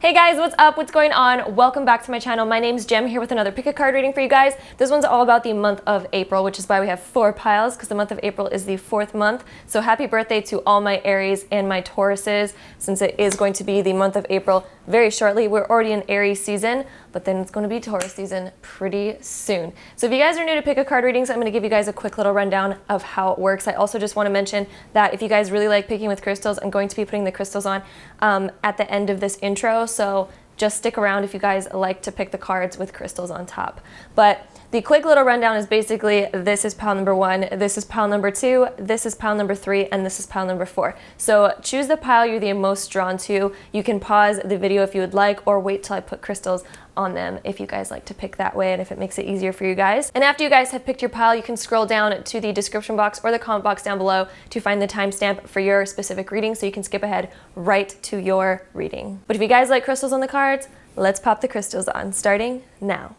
Hey guys, what's up? What's going on? Welcome back to my channel. My name's Jem here with another pick a card reading for you guys. This one's all about the month of April, which is why we have 4 piles, because the month of April is the 4th month. So happy birthday to all my Aries and my Tauruses, since it is going to be the month of April very shortly. We're already in Aries season, but then it's going to be Taurus season pretty soon. So if you guys are new to pick a card readings, I'm going to give you guys a quick little rundown of how it works. I also just want to mention that if you guys really like picking with crystals, I'm going to be putting the crystals on at the end of this intro. So just stick around if you guys like to pick the cards with crystals on top. But the quick little rundown is basically, this is pile number 1, this is pile number 2, this is pile number 3, and this is pile number 4. So choose the pile you're the most drawn to. You can pause the video if you would like, or wait till I put crystals on them if you guys like to pick that way and if it makes it easier for you guys. And after you guys have picked your pile, you can scroll down to the description box or the comment box down below to find the timestamp for your specific reading, so you can skip ahead right to your reading. But if you guys like crystals on the cards, let's pop the crystals on, starting now.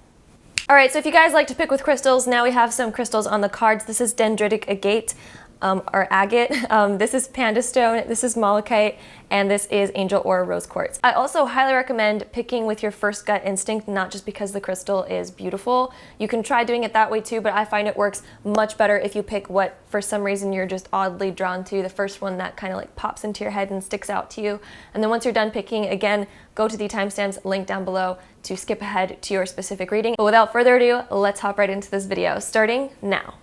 Alright, so if you guys like to pick with crystals, now we have some crystals on the cards. This is dendritic agate, or agate. This is panda stone, this is malachite, and this is angel or rose quartz. I also highly recommend picking with your first gut instinct, not just because the crystal is beautiful. You can try doing it that way too, but I find it works much better if you pick what for some reason you're just oddly drawn to, the first one that kind of like pops into your head and sticks out to you. And then once you're done picking, again, go to the timestamps linked down below to skip ahead to your specific reading. But without further ado, let's hop right into this video, starting now.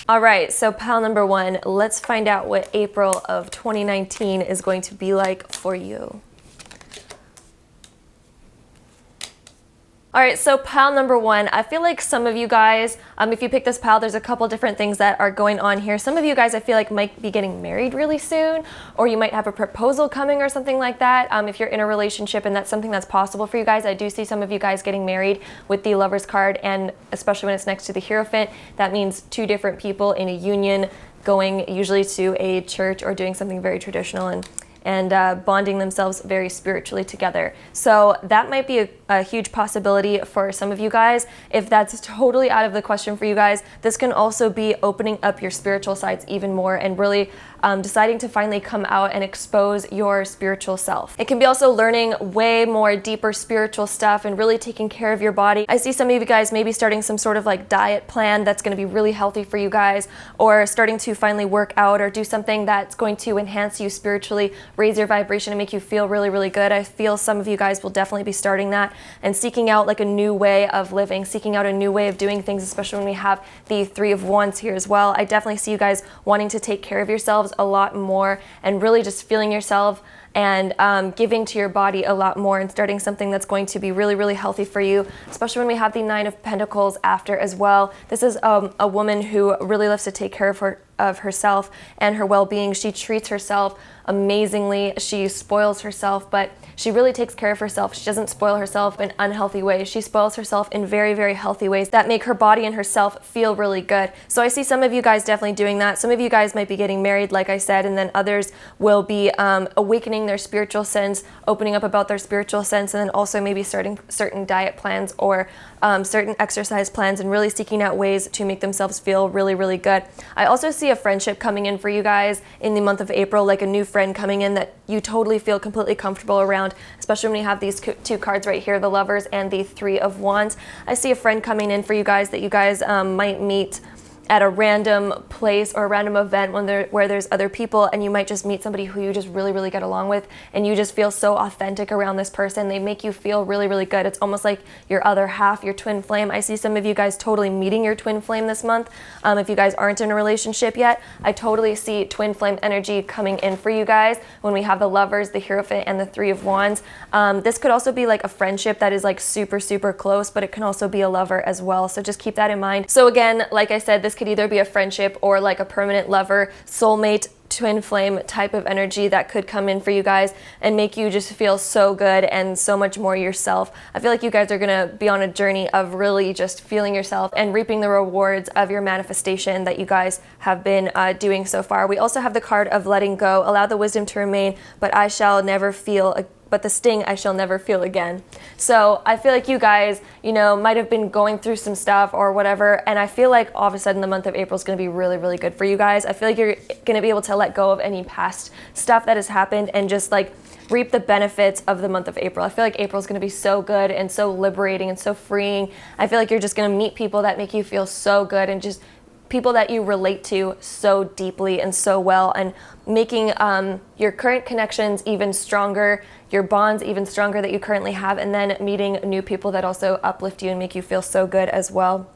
All right, so pile number 1, let's find out what April of 2019 is going to be like for you. All right, so pile number 1, I feel like some of you guys, if you pick this pile, there's a couple different things that are going on here. Some of you guys I feel like might be getting married really soon, or you might have a proposal coming or something like that. If you're in a relationship and that's something that's possible for you guys, I do see some of you guys getting married with the Lover's card, and especially when it's next to the Hierophant, that means 2 different people in a union going usually to a church or doing something very traditional and bonding themselves very spiritually together. So that might be a huge possibility for some of you guys. If that's totally out of the question for you guys, this can also be opening up your spiritual sides even more and really deciding to finally come out and expose your spiritual self. It can be also learning way more deeper spiritual stuff and really taking care of your body. I see some of you guys maybe starting some sort of like diet plan that's going to be really healthy for you guys, or starting to finally work out or do something that's going to enhance you spiritually, raise your vibration and make you feel really, really good. I feel some of you guys will definitely be starting that and seeking out like a new way of living, seeking out a new way of doing things, especially when we have the 3 of Wands here as well. I definitely see you guys wanting to take care of yourselves a lot more and really just feeling yourself and giving to your body a lot more and starting something that's going to be really, really healthy for you, especially when we have the 9 of Pentacles after as well. This is a woman who really loves to take care of herself and her well-being. She treats herself amazingly. She spoils herself, but she really takes care of herself. She doesn't spoil herself in unhealthy ways. She spoils herself in very, very healthy ways that make her body and herself feel really good. So I see some of you guys definitely doing that. Some of you guys might be getting married, like I said, and then others will be awakening their spiritual sense, opening up about their spiritual sense, and then also maybe starting certain diet plans or certain exercise plans and really seeking out ways to make themselves feel really, really good. I also see a friendship coming in for you guys in the month of April, like a new friend coming in that you totally feel completely comfortable around, especially when you have these 2 cards right here, the Lovers and the 3 of Wands. I see a friend coming in for you guys that you guys might meet at a random place or a random event where there's other people, and you might just meet somebody who you just really, really get along with, and you just feel so authentic around this person. They make you feel really, really good. It's almost like your other half, your twin flame. I see some of you guys totally meeting your twin flame this month. If you guys aren't in a relationship yet, I totally see twin flame energy coming in for you guys when we have the Lovers, the Hierophant, and the 3 of Wands. This could also be like a friendship that is like super, super close, but it can also be a lover as well. So just keep that in mind. So again, like I said, this could either be a friendship or like a permanent lover, soulmate, twin flame type of energy that could come in for you guys and make you just feel so good and so much more yourself. I feel like you guys are gonna be on a journey of really just feeling yourself and reaping the rewards of your manifestation that you guys have been doing so far. We also have the card of letting go. Allow the wisdom to remain, but I shall never feel but the sting I shall never feel again. So I feel like you guys, you know, might have been going through some stuff or whatever, and I feel like all of a sudden the month of April is going to be really, really good for you guys. I feel like you're going to be able to let go of any past stuff that has happened and just like reap the benefits of the month of April. I feel like April is going to be so good and so liberating and so freeing. I feel like you're just going to meet people that make you feel so good, and just people that you relate to so deeply and so well, and making your current connections even stronger, your bonds even stronger that you currently have, and then meeting new people that also uplift you and make you feel so good as well.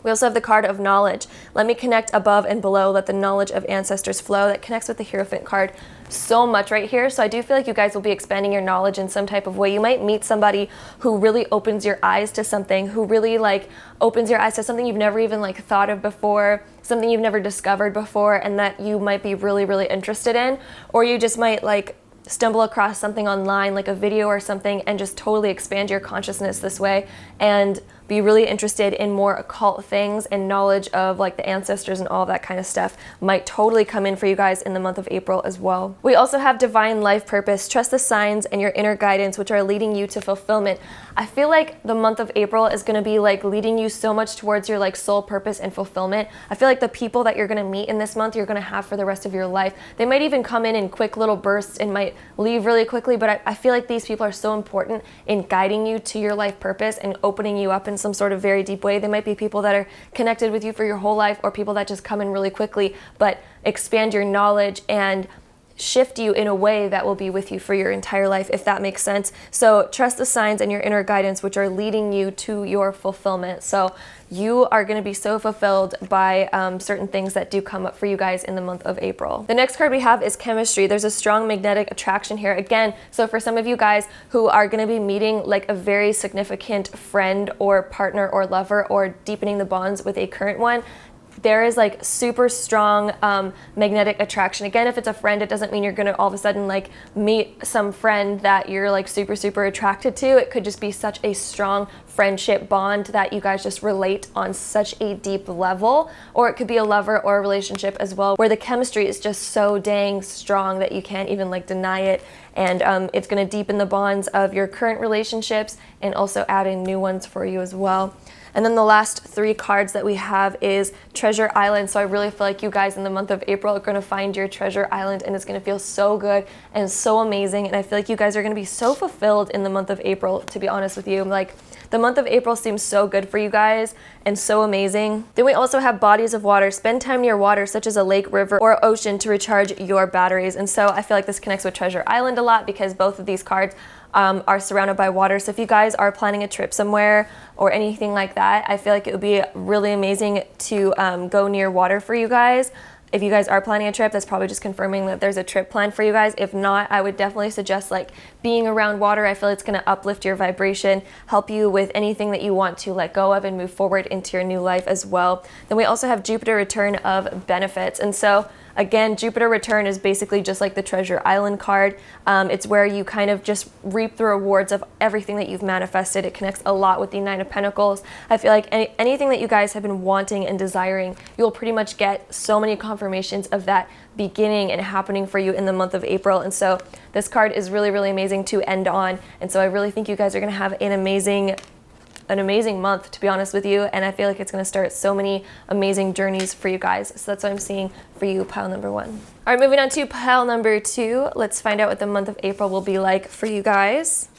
We also have the card of knowledge. Let me connect above and below. Let the knowledge of ancestors flow. That connects with the Hierophant card so much right here. So I do feel like you guys will be expanding your knowledge in some type of way. You might meet somebody who really opens your eyes to something, who really like opens your eyes to something you've never even like thought of before, something you've never discovered before, and that you might be really, really interested in. Or you just might like stumble across something online, like a video or something, and just totally expand your consciousness this way and be really interested in more occult things, and knowledge of like the ancestors and all of that kind of stuff might totally come in for you guys in the month of April as well. We also have divine life purpose. Trust the signs and your inner guidance, which are leading you to fulfillment. I feel like the month of April is going to be like leading you so much towards your like soul purpose and fulfillment. I feel like the people that you're going to meet in this month, you're going to have for the rest of your life. They might even come in quick little bursts and might leave really quickly, but I feel like these people are so important in guiding you to your life purpose and opening you up in some sort of very deep way. They might be people that are connected with you for your whole life, or people that just come in really quickly but expand your knowledge and shift you in a way that will be with you for your entire life, if that makes sense. So trust the signs and your inner guidance, which are leading you to your fulfillment. So you are going to be so fulfilled by certain things that do come up for you guys in the month of April. The next card we have is chemistry. There's a strong magnetic attraction here again. So for some of you guys who are going to be meeting like a very significant friend or partner or lover, or deepening the bonds with a current one, there is like super strong magnetic attraction. Again, if it's a friend, it doesn't mean you're gonna all of a sudden like meet some friend that you're like super attracted to. It could just be such a strong friendship bond that you guys just relate on such a deep level. Or it could be a lover or a relationship as well, where the chemistry is just so dang strong that you can't even like deny it. And it's gonna deepen the bonds of your current relationships and also add in new ones for you as well. And then the last three cards that we have is Treasure Island. So I really feel like you guys in the month of April are going to find your treasure island, and it's going to feel so good and so amazing. And I feel like you guys are going to be so fulfilled in the month of April, to be honest with you. Like, the month of April seems so good for you guys and so amazing. Then we also have bodies of water. Spend time near water, such as a lake, river, or ocean, to recharge your batteries. And so I feel like this connects with Treasure Island a lot, because both of these cards are surrounded by water. So if you guys are planning a trip somewhere or anything like that, I feel like it would be really amazing to go near water for you guys. If you guys are planning a trip, that's probably just confirming that there's a trip planned for you guys. If not, I would definitely suggest like being around water. I feel it's going to uplift your vibration, help you with anything that you want to let go of and move forward into your new life as well. Then we also have Jupiter return of benefits. And so again, Jupiter return is basically just like the Treasure Island card. It's where you kind of just reap the rewards of everything that you've manifested. It connects a lot with the Nine of Pentacles. I feel like anything that you guys have been wanting and desiring, you'll pretty much get so many confirmations of that beginning and happening for you in the month of April. And so this card is really, really amazing to end on. And so I really think you guys are going to have an amazing month, to be honest with you, and I feel like it's going to start so many amazing journeys for you guys. So that's what I'm seeing for you, pile number one. All right, moving on to pile number two. Let's find out what the month of April will be like for you guys.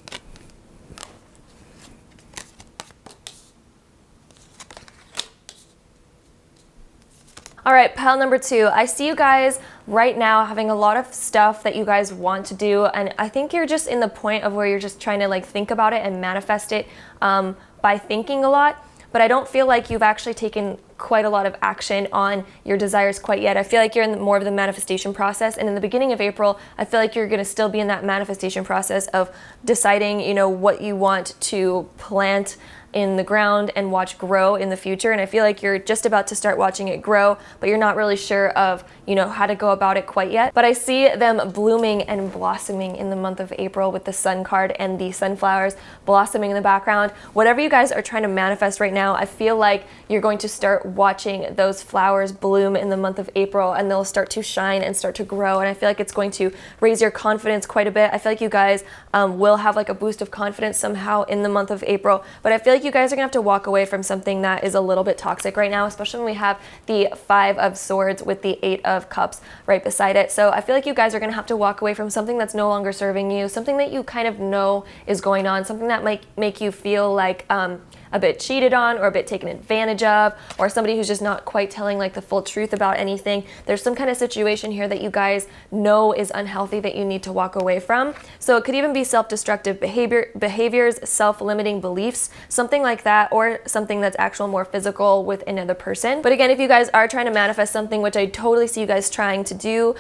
All right, pile number two. I see you guys right now having a lot of stuff that you guys want to do, and I think you're just in the point of where you're just trying to like think about it and manifest it by thinking a lot, but I don't feel like you've actually taken quite a lot of action on your desires quite yet. I feel like you're in more of the manifestation process, and in the beginning of April, I feel like you're going to still be in that manifestation process of deciding, you know, what you want to plant in the ground and watch grow in the future. And I feel like you're just about to start watching it grow, but you're not really sure of, you know, how to go about it quite yet. But I see them blooming and blossoming in the month of April with the sun card and the sunflowers blossoming in the background. Whatever you guys are trying to manifest right now, I feel like you're going to start start watching those flowers bloom in the month of April, and they'll start to shine and start to grow. And I feel like it's going to raise your confidence quite a bit. I feel like you guys will have like a boost of confidence somehow in the month of April. But I feel like you guys are gonna have to walk away from something that is a little bit toxic right now, especially when we have the 5 of Swords with the 8 of Cups right beside it. So I feel like you guys are gonna have to walk away from something that's no longer serving you, something that you kind of know is going on, something that might make you feel like a bit cheated on or a bit taken advantage of, or somebody who's just not quite telling like the full truth about anything. There's some kind of situation here that you guys know is unhealthy that you need to walk away from. So it could even be self-destructive behaviors, self-limiting beliefs, something like that, or something that's actual more physical with another person. But again, if you guys are trying to manifest something, which I totally see you guys trying to do,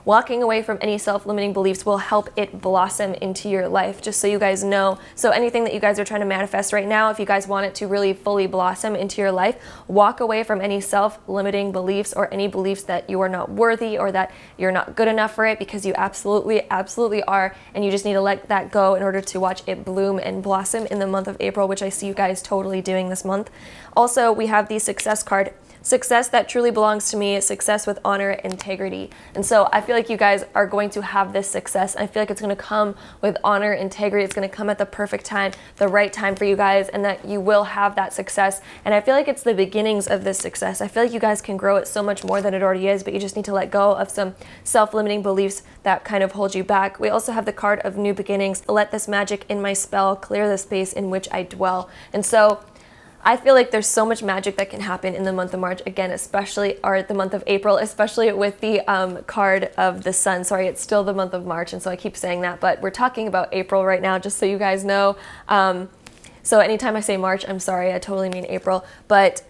walking away from any self-limiting beliefs will help it blossom into your life, just so you guys know. So anything that you guys are trying to manifest right now, if you guys want it to really fully blossom into your life, walk away from any self-limiting beliefs or any beliefs that you are not worthy or that you're not good enough for it, because you absolutely are, and you just need to let that go in order to watch it bloom and blossom in the month of April, which I see you guys totally doing this month. Also, we have the Success card. Success that truly belongs to me, success with honor, integrity. And so I feel like you guys are going to have this success. I feel like it's going to come with honor, integrity. It's going to come at the perfect time, the right time for you guys, and that you will have that success. And I feel like it's the beginnings of this success. I feel like you guys can grow it so much more than it already is, but you just need to let go of some self-limiting beliefs that kind of hold you back. We also have the card of new beginnings. Let this magic in my spell clear the space in which I dwell. And so I feel like there's so much magic that can happen in the month of March, again, especially, or the month of April, especially with the card of the Sun. Sorry, it's still the month of March, and so I keep saying that, but we're talking about April right now, just so you guys know. So anytime I say March, I'm sorry, I totally mean April. But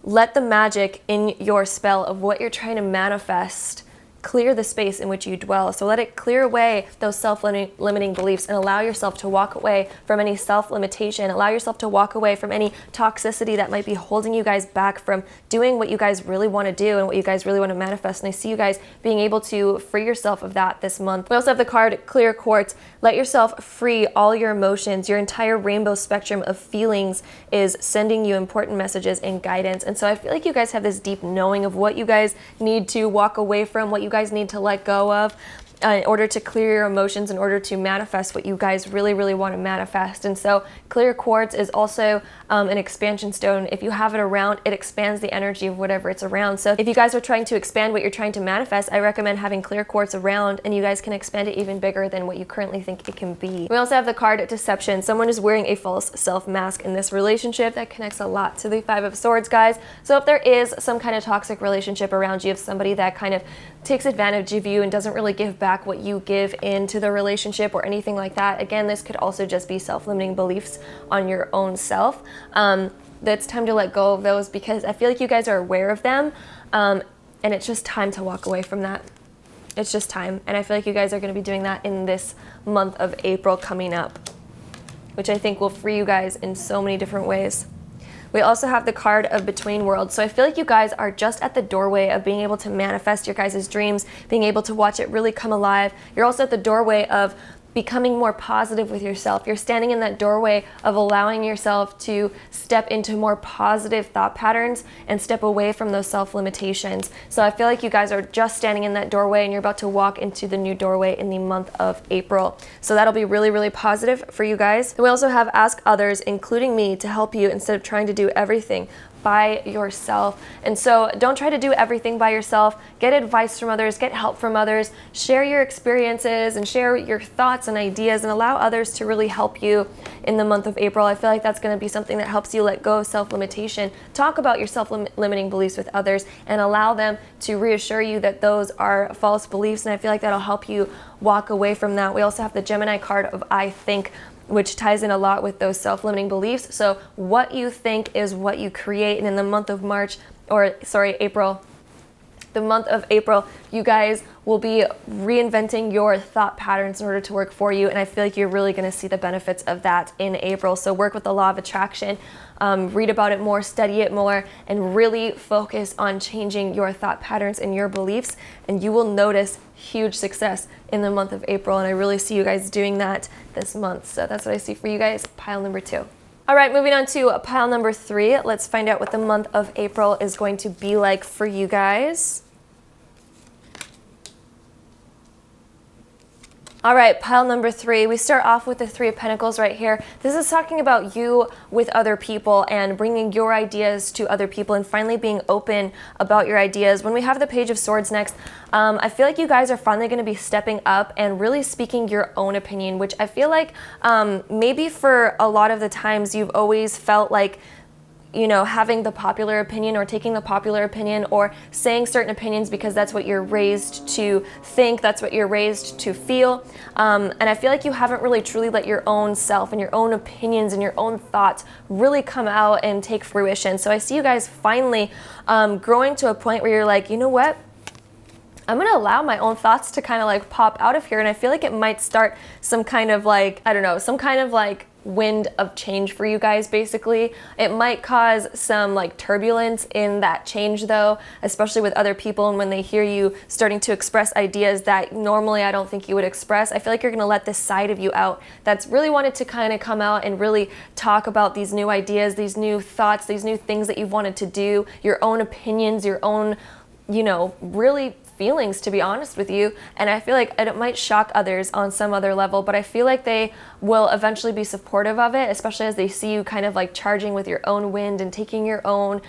let the magic in your spell of what you're trying to manifest clear the space in which you dwell. So let it clear away those self-limiting beliefs and allow yourself to walk away from any self-limitation. Allow yourself to walk away from any toxicity that might be holding you guys back from doing what you guys really want to do and what you guys really want to manifest. And I see you guys being able to free yourself of that this month. We also have the card Clear Quartz. Let yourself free all your emotions. Your entire rainbow spectrum of feelings is sending you important messages and guidance. And so I feel like you guys have this deep knowing of what you guys need to walk away from, what you guys need to let go of in order to clear your emotions, in order to manifest what you guys really want to manifest. And so clear quartz is also an expansion stone. If you have it around, it expands the energy of whatever it's around. So if you guys are trying to expand what you're trying to manifest, I recommend having clear quartz around, and you guys can expand it even bigger than what you currently think it can be. We also have the card Deception. Someone is wearing a false self mask in this relationship. That connects a lot to the 5 of Swords, guys. So if there is some kind of toxic relationship around you, of somebody that kind of takes advantage of you and doesn't really give back what you give into the relationship or anything like that, again, this could also just be self-limiting beliefs on your own self. That's time to let go of those, because I feel like you guys are aware of them, and it's just time to walk away from that. It's just time, and I feel like you guys are going to be doing that in this month of April coming up, which I think will free you guys in so many different ways. We also have the card of Between Worlds. So I feel like you guys are just at the doorway of being able to manifest your guys' dreams, being able to watch it really come alive. You're also at the doorway of becoming more positive with yourself. You're standing in that doorway of allowing yourself to step into more positive thought patterns and step away from those self-limitations. So I feel like you guys are just standing in that doorway, and you're about to walk into the new doorway in the month of April. So that'll be really positive for you guys. And we also have Ask Others, including me, to help you instead of trying to do everything by yourself. And so don't try to do everything by yourself. Get advice from others, get help from others, share your experiences and share your thoughts and ideas, and allow others to really help you in the month of April. I feel like that's going to be something that helps you let go of self-limitation. Talk about your self-limiting beliefs with others and allow them to reassure you that those are false beliefs, and I feel like that'll help you walk away from that. We also have the Gemini card of I Think, which ties in a lot with those self-limiting beliefs. So what you think is what you create. And in the month of April, the month of April, you guys will be reinventing your thought patterns in order to work for you. And I feel like you're really going to see the benefits of that in April. So work with the law of attraction, read about it more, study it more, and really focus on changing your thought patterns and your beliefs. And you will notice huge success in the month of April. And I really see you guys doing that this month. So that's what I see for you guys. Pile number 2. All right, moving on to pile number 3. Let's find out what the month of April is going to be like for you guys. All right, pile number 3. We start off with the 3 of Pentacles right here. This is talking about you with other people and bringing your ideas to other people and finally being open about your ideas. When we have the Page of Swords next, I feel like you guys are finally going to be stepping up and really speaking your own opinion, which I feel like maybe for a lot of the times you've always felt like, you know, having the popular opinion or taking the popular opinion or saying certain opinions because that's what you're raised to think, that's what you're raised to feel. And I feel like you haven't really truly let your own self and your own opinions and your own thoughts really come out and take fruition. So I see you guys finally growing to a point where you're like, you know what? I'm going to allow my own thoughts to kind of like pop out of here. And I feel like it might start some kind of like, I don't know, some kind of like wind of change for you guys. Basically it might cause some like turbulence in that change though, especially with other people, and when they hear you starting to express ideas that normally I don't think you would express. I feel like you're going to let this side of you out that's really wanted to kind of come out and really talk about these new ideas, these new thoughts, these new things that you've wanted to do, your own opinions, your own, you know, really feelings, to be honest with you. And I feel like it might shock others on some other level, but I feel like they will eventually be supportive of it, especially as they see you kind of like charging with your own wind and taking your own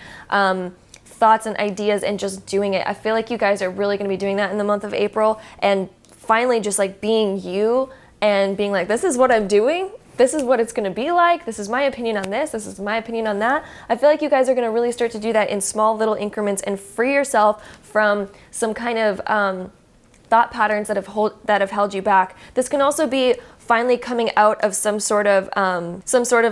thoughts and ideas and just doing it. I feel like you guys are really going to be doing that in the month of April and finally just like being you and being like, this is what I'm doing. This is what it's going to be like. This is my opinion on this. This is my opinion on that. I feel like you guys are going to really start to do that in small little increments and free yourself from some kind of thought patterns that have held you back. This can also be finally coming out of some sort of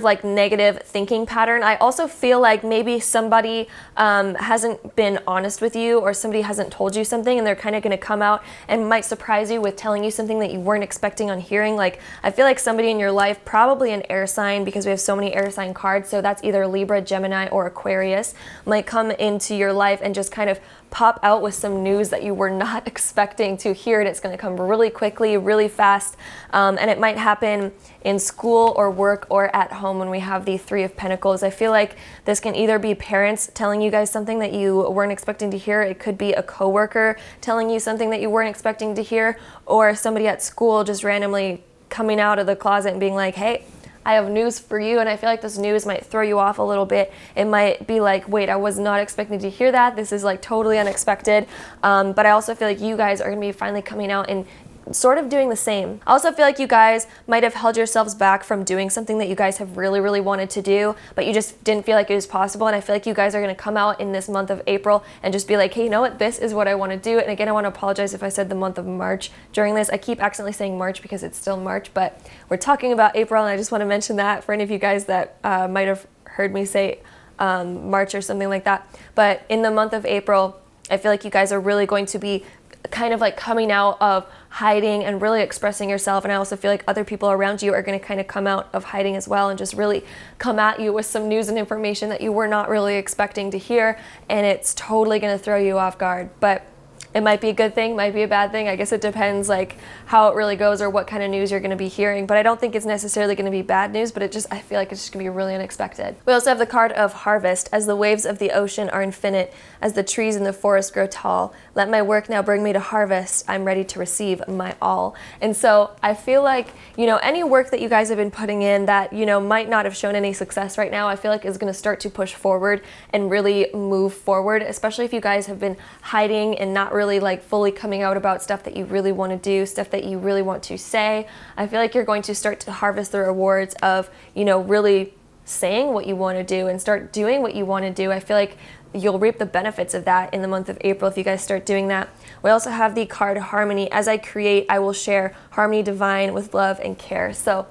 like negative thinking pattern. I also feel like maybe somebody hasn't been honest with you, or somebody hasn't told you something and they're kind of going to come out and might surprise you with telling you something that you weren't expecting on hearing. Like I feel like somebody in your life, probably an air sign because we have so many air sign cards, so that's either Libra, Gemini, or Aquarius, might come into your life and just kind of pop out with some news that you were not expecting to hear, and it's going to come really quickly, really fast, and it might happen in school or work or at home when we have the 3 of Pentacles. I feel like this can either be parents telling you guys something that you weren't expecting to hear, it could be a coworker telling you something that you weren't expecting to hear, or somebody at school just randomly coming out of the closet and being like, hey, I have news for you. And I feel like this news might throw you off a little bit. It might be like, wait, I was not expecting to hear that. This is like totally unexpected. But I also feel like you guys are going to be finally coming out and sort of doing the same. I also feel like you guys might have held yourselves back from doing something that you guys have really, really wanted to do, but you just didn't feel like it was possible. And I feel like you guys are going to come out in this month of April and just be like, hey, you know what? This is what I want to do. And again, I want to apologize if I said the month of March during this. I keep accidentally saying March because it's still March, but we're talking about April, and I just want to mention that for any of you guys that might have heard me say March or something like that. But in the month of April, I feel like you guys are really going to be kind of like coming out of hiding and really expressing yourself. And I also feel like other people around you are going to kind of come out of hiding as well and just really come at you with some news and information that you were not really expecting to hear, and it's totally going to throw you off guard. But it might be a good thing, might be a bad thing. I guess it depends like how it really goes or what kind of news you're going to be hearing. But I don't think it's necessarily going to be bad news, but I feel like it's just going to be really unexpected. We also have the card of Harvest. As the waves of the ocean are infinite, as the trees in the forest grow tall, let my work now bring me to harvest. I'm ready to receive my all. And so I feel like, you know, any work that you guys have been putting in that, you know, might not have shown any success right now, I feel like is going to start to push forward and really move forward, especially if you guys have been hiding and not really like fully coming out about stuff that you really want to do, stuff that you really want to say. I feel like you're going to start to harvest the rewards of, you know, really saying what you want to do and start doing what you want to do. I feel like you'll reap the benefits of that in the month of April if you guys start doing that. We also have the card Harmony. As I create, I will share harmony divine with love and care. So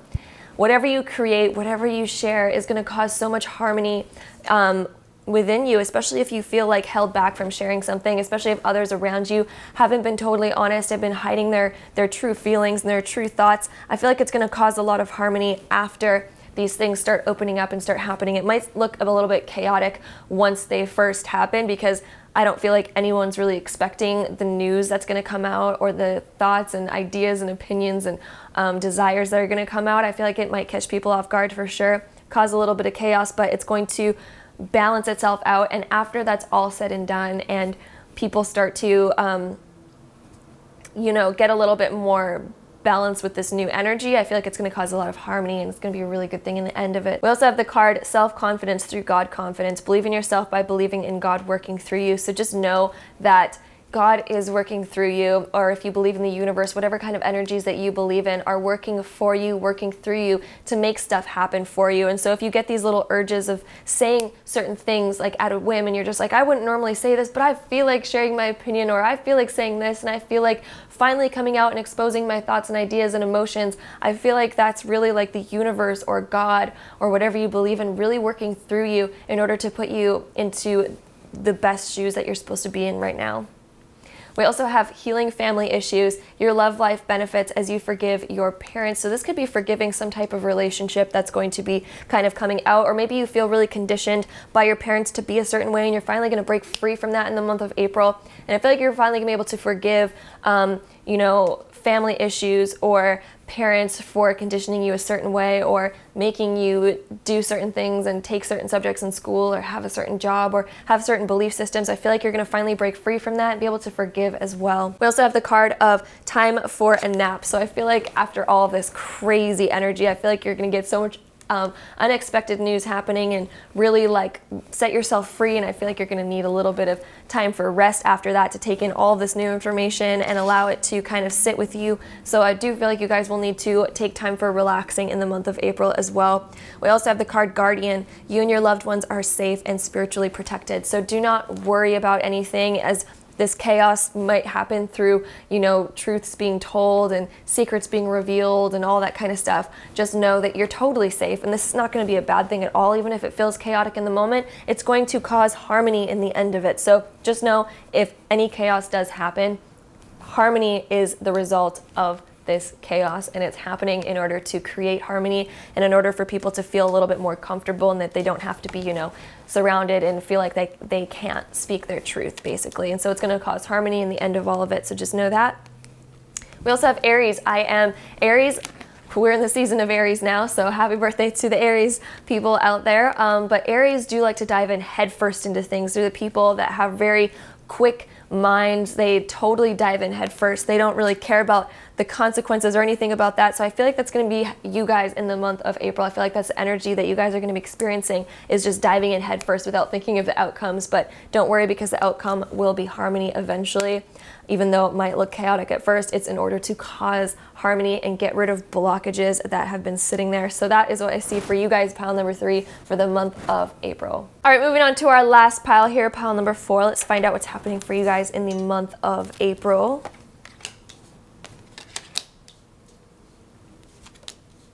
whatever you create, whatever you share is going to cause so much harmony within you, especially if you feel like held back from sharing something, especially if others around you haven't been totally honest, have been hiding their true feelings and their true thoughts. I feel like it's going to cause a lot of harmony after these things start opening up and start happening. It might look a little bit chaotic once they first happen, because I don't feel like anyone's really expecting the news that's going to come out, or the thoughts and ideas and opinions and desires that are going to come out. I feel like it might catch people off guard for sure. cause a little bit of chaos, but it's going to balance itself out. And after that's all said and done and people start to, get a little bit more balance with this new energy, I feel like it's going to cause a lot of harmony, and it's going to be a really good thing in the end of it. We also have the card self-confidence through God confidence. Believe in yourself by believing in God working through you. So just know that God is working through you, or if you believe in the universe, whatever kind of energies that you believe in are working for you, working through you to make stuff happen for you. And so if you get these little urges of saying certain things like at a whim, and you're just like, I wouldn't normally say this, but I feel like sharing my opinion, or I feel like saying this, and I feel like finally coming out and exposing my thoughts and ideas and emotions, I feel like that's really like the universe or God or whatever you believe in really working through you in order to put you into the best shoes that you're supposed to be in right now. We also have healing family issues, your love life benefits as you forgive your parents. So this could be forgiving some type of relationship that's going to be kind of coming out, or maybe you feel really conditioned by your parents to be a certain way and you're finally going to break free from that in the month of April. And I feel like you're finally going to be able to forgive, family issues or parents for conditioning you a certain way or making you do certain things and take certain subjects in school or have a certain job or have certain belief systems. I feel like you're going to finally break free from that and be able to forgive as well. We also have the card of time for a nap. So I feel like after all of this crazy energy, I feel like you're going to get so much unexpected news happening and really like set yourself free, and I feel like you're going to need a little bit of time for rest after that to take in all of this new information and allow it to kind of sit with you. So I do feel like you guys will need to take time for relaxing in the month of April as well. We also have the card Guardian. You and your loved ones are safe and spiritually protected, so do not worry about anything, as this chaos might happen through, truths being told and secrets being revealed and all that kind of stuff. Just know that you're totally safe, and this is not going to be a bad thing at all. Even if it feels chaotic in the moment, it's going to cause harmony in the end of it. So just know if any chaos does happen, harmony is the result of this chaos, and it's happening in order to create harmony and in order for people to feel a little bit more comfortable and that they don't have to be, surrounded and feel like they can't speak their truth, basically. And so it's going to cause harmony in the end of all of it. So just know that. We also have Aries. I am Aries. We're in the season of Aries now, so happy birthday to the Aries people out there. But Aries do like to dive in headfirst into things. They're the people that have very quick minds. They totally dive in head first. They don't really care about the consequences or anything about that. So I feel like that's going to be you guys in the month of April. I feel like that's the energy that you guys are going to be experiencing, is just diving in head first without thinking of the outcomes. But don't worry, because the outcome will be harmony eventually. Even though it might look chaotic at first, it's in order to cause harmony and get rid of blockages that have been sitting there. So that is what I see for you guys, pile number 3 for the month of April. All right, moving on to our last pile here, pile number 4. Let's find out what's happening for you guys in the month of April.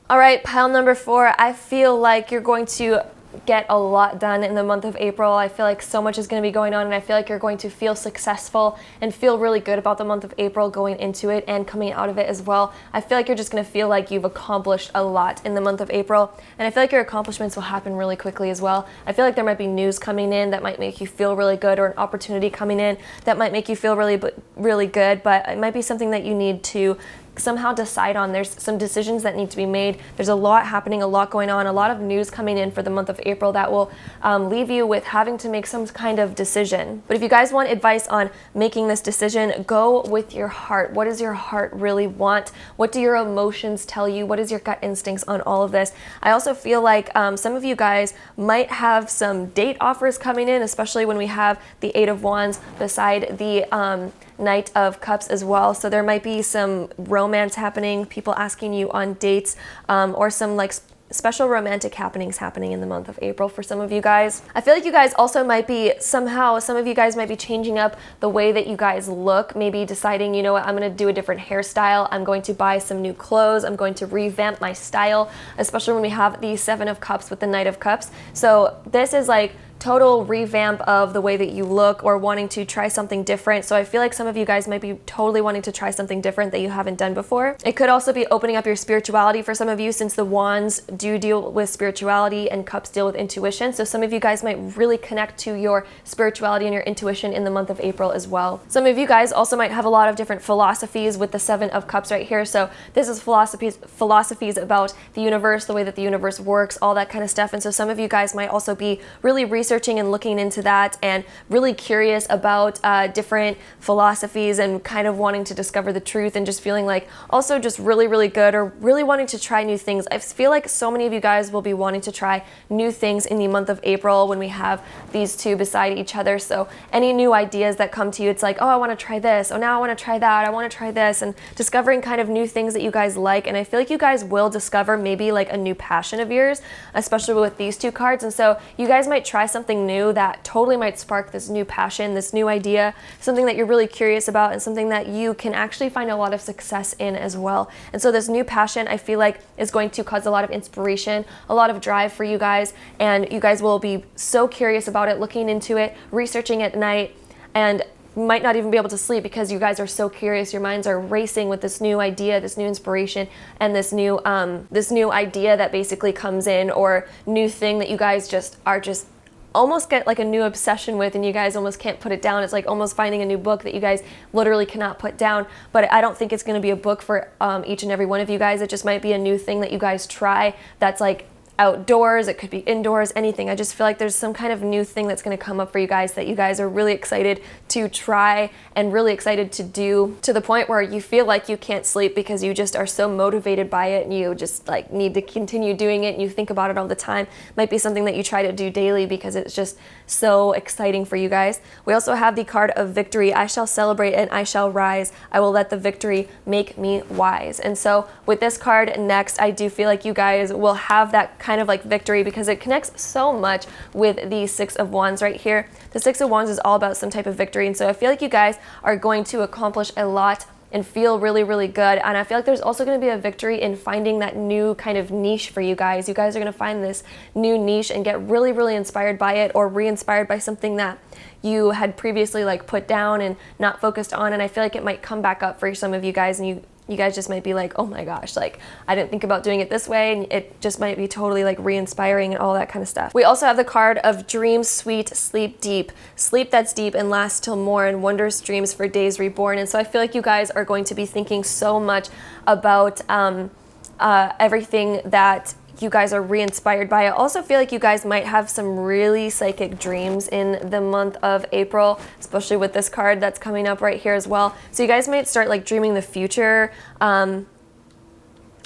All right, pile number 4. I feel like you're going to get a lot done in the month of April. I feel like so much is going to be going on, and I feel like you're going to feel successful and feel really good about the month of April going into it and coming out of it as well. I feel like you're just going to feel like you've accomplished a lot in the month of April, and I feel like your accomplishments will happen really quickly as well. I feel like there might be news coming in that might make you feel really good, or an opportunity coming in that might make you feel really good, but it might be something that you need to somehow decide on. There's some decisions that need to be made. There's a lot happening, a lot going on, a lot of news coming in for the month of April that will leave you with having to make some kind of decision. But if you guys want advice on making this decision, go with your heart. What does your heart really want? What do your emotions tell you? What is your gut instincts on all of this? I also feel like some of you guys might have some date offers coming in, especially when we have the 8 of Wands beside the Knight of Cups as well. So there might be some romance happening, people asking you on dates, or some like special romantic happenings happening in the month of April for some of you guys. I feel like you guys also might be some of you guys might be changing up the way that you guys look, maybe deciding, you know what, I'm going to do a different hairstyle, I'm going to buy some new clothes, I'm going to revamp my style, especially when we have the 7 of Cups with the Knight of Cups. So this is like total revamp of the way that you look or wanting to try something different. So I feel like some of you guys might be totally wanting to try something different that you haven't done before. It could also be opening up your spirituality for some of you, since the wands do deal with spirituality and cups deal with intuition. So some of you guys might really connect to your spirituality and your intuition in the month of April as well. Some of you guys also might have a lot of different philosophies with the 7 of Cups right here. So this is philosophies about the universe, the way that the universe works, all that kind of stuff. And so some of you guys might also be really researching and looking into that and really curious about different philosophies and kind of wanting to discover the truth and just feeling like also just really, really good or really wanting to try new things. I feel like so many of you guys will be wanting to try new things in the month of April when we have these two beside each other. So any new ideas that come to you, it's like, oh, I want to try this. Oh, now I want to try that. I want to try this, and discovering kind of new things that you guys like. And I feel like you guys will discover maybe like a new passion of yours, especially with these two cards. And so you guys might try something new that totally might spark this new passion, this new idea, something that you're really curious about and something that you can actually find a lot of success in as well. And so this new passion, I feel like, is going to cause a lot of inspiration, a lot of drive for you guys, and you guys will be so curious about it, looking into it, researching at night, and might not even be able to sleep because you guys are so curious. Your minds are racing with this new idea, this new inspiration, and this new idea that basically comes in, or new thing that you guys just almost get like a new obsession with, and you guys almost can't put it down. It's like almost finding a new book that you guys literally cannot put down. But I don't think it's going to be a book for each and every one of you guys. It just might be a new thing that you guys try that's like outdoors, it could be indoors, anything. I just feel like there's some kind of new thing that's going to come up for you guys that you guys are really excited to try and really excited to do, to the point where you feel like you can't sleep because you just are so motivated by it and you just like need to continue doing it and you think about it all the time. Might be something that you try to do daily because it's just so exciting for you guys. We also have the card of victory. I shall celebrate and I shall rise. I will let the victory make me wise. And so with this card next, I do feel like you guys will have that kind of like victory because it connects so much with the 6 of Wands right here. The 6 of Wands is all about some type of victory, and so I feel like you guys are going to accomplish a lot and feel really, really good. And I feel like there's also going to be a victory in finding that new kind of niche for you guys. You guys are going to find this new niche and get really, really inspired by it, or re-inspired by something that you had previously like put down and not focused on. And I feel like it might come back up for some of you guys, and you guys just might be like, oh my gosh, like I didn't think about doing it this way, and it just might be totally like re-inspiring and all that kind of stuff. We also have the card of dream sweet, sleep deep, sleep that's deep and lasts till morn, wondrous dreams for days reborn. And so I feel like you guys are going to be thinking so much about everything that you guys are re-inspired by. I also feel like you guys might have some really psychic dreams in the month of April, especially with this card that's coming up right here as well. So you guys might start like dreaming the future,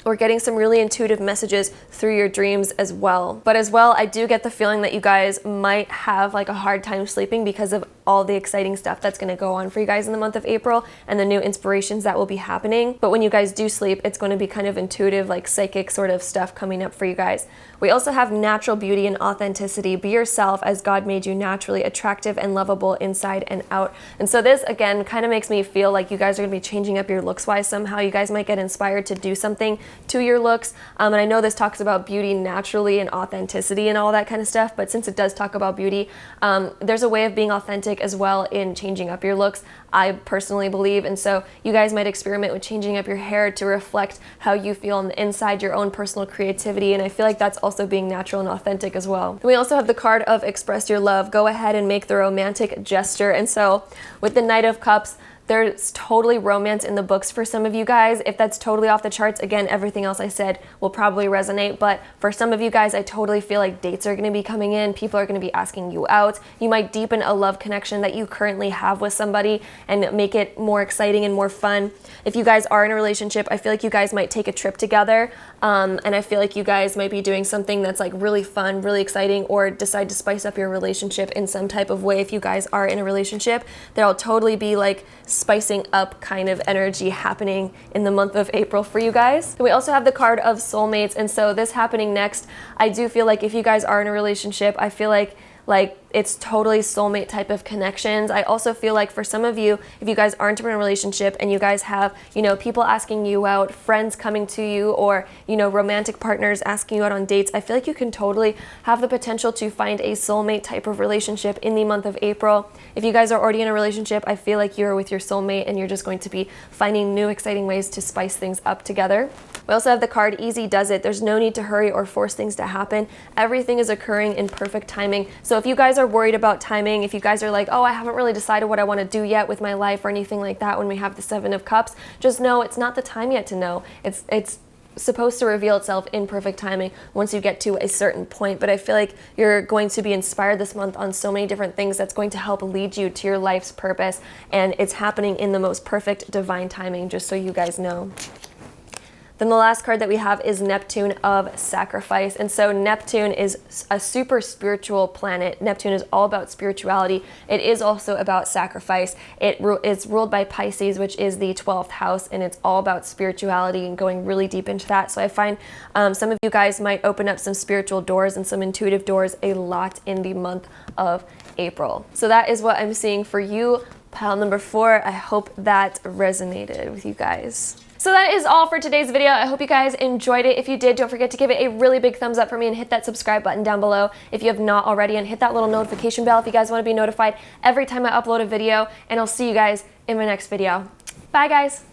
or getting some really intuitive messages through your dreams as well. But as well, I do get the feeling that you guys might have like a hard time sleeping because of all the exciting stuff that's going to go on for you guys in the month of April and the new inspirations that will be happening. But when you guys do sleep, it's going to be kind of intuitive, like psychic sort of stuff coming up for you guys. We also have natural beauty and authenticity. Be yourself as God made you, naturally attractive and lovable inside and out. And so this again kind of makes me feel like you guys are going to be changing up your looks wise somehow. You guys might get inspired to do something to your looks. And I know this talks about beauty naturally and authenticity and all that kind of stuff, but since it does talk about beauty, there's a way of being authentic as well in changing up your looks, I personally believe. And so you guys might experiment with changing up your hair to reflect how you feel on the inside, your own personal creativity. And I feel like that's also being natural and authentic as well. And we also have the card of express your love. Go ahead and make the romantic gesture. And so with the Knight of Cups, there's totally romance in the books for some of you guys. If that's totally off the charts, again, everything else I said will probably resonate. But for some of you guys, I totally feel like dates are going to be coming in. People are going to be asking you out. You might deepen a love connection that you currently have with somebody and make it more exciting and more fun. If you guys are in a relationship, I feel like you guys might take a trip together. And I feel like you guys might be doing something that's like really fun, really exciting, or decide to spice up your relationship in some type of way. If you guys are in a relationship, there'll totally be like spicing up kind of energy happening in the month of April for you guys. And we also have the card of soulmates. And so this happening next, I do feel like if you guys are in a relationship, I feel like like it's totally soulmate type of connections. I also feel like for some of you, if you guys aren't in a relationship and you guys have, you know, people asking you out, friends coming to you, or, you know, romantic partners asking you out on dates, I feel like you can totally have the potential to find a soulmate type of relationship in the month of April. If you guys are already in a relationship, I feel like you're with your soulmate and you're just going to be finding new exciting ways to spice things up together. We also have the card Easy Does It. There's no need to hurry or force things to happen. Everything is occurring in perfect timing. So if you guys are worried about timing, if you guys are like, oh, I haven't really decided what I want to do yet with my life or anything like that when we have the Seven of Cups, just know it's not the time yet to know. It's supposed to reveal itself in perfect timing once you get to a certain point. But I feel like you're going to be inspired this month on so many different things that's going to help lead you to your life's purpose, and it's happening in the most perfect divine timing, just so you guys know. Then the last card that we have is Neptune of Sacrifice. And so Neptune is a super spiritual planet. Neptune is all about spirituality. It is also about sacrifice. It's ruled by Pisces, which is the 12th house, and it's all about spirituality and going really deep into that. So I find some of you guys might open up some spiritual doors and some intuitive doors a lot in the month of April. So that is what I'm seeing for you, pile number 4. I hope that resonated with you guys. So that is all for today's video. I hope you guys enjoyed it. If you did, don't forget to give it a really big thumbs up for me and hit that subscribe button down below if you have not already, and hit that little notification bell if you guys want to be notified every time I upload a video, and I'll see you guys in my next video. Bye guys.